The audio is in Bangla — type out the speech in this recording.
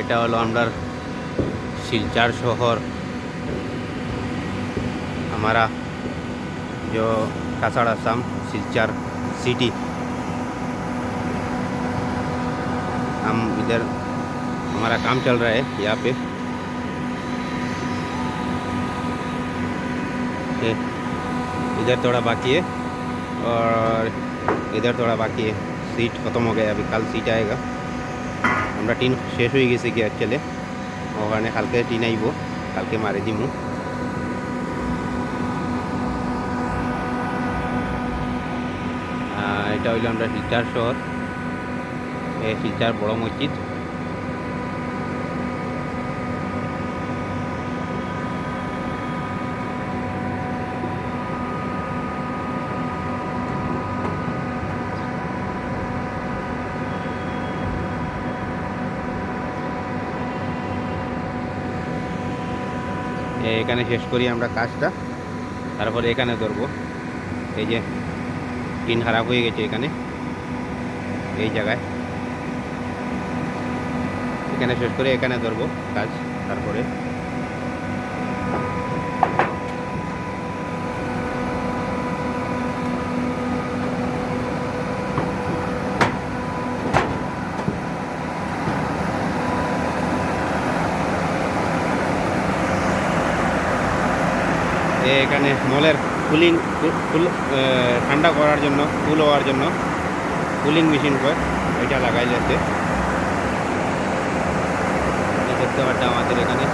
এটা হলো আমরা सिलचर शहर हमारा जो कासाड़ असम सिलचर सिटी। हम इधर हमारा काम चल रहा है यहाँ पे। इधर थोड़ा बाकी है और इधर थोड़ा बाकी है। सीट ख़त्म हो गया, अभी कल सीट आएगा। আমরা টিন শেষ হয়ে গেছে কি অ্যাকচুয়ালি, ওখানে কালকে টিন আইব, কালকে মারি দিমু। এটা হইল আমরা শিলচর শহর, এই শিলচর বড় মসজিদ। এখানে শেষ করি আমরা কাজটা, তারপরে এখানে ধরবো। এই যে টিন খারাপ হয়ে গেছে এখানে, এই জায়গায় এখানে শেষ করে এখানে ধরবো কাজ। তারপরে এখানে মলের কুলিং ঠান্ডা করার জন্য, কুল হওয়ার জন্য কুলিং মেশিন করে এটা লাগাই যাচ্ছে। দেখতে পাচ্ছি আমাদের এখানে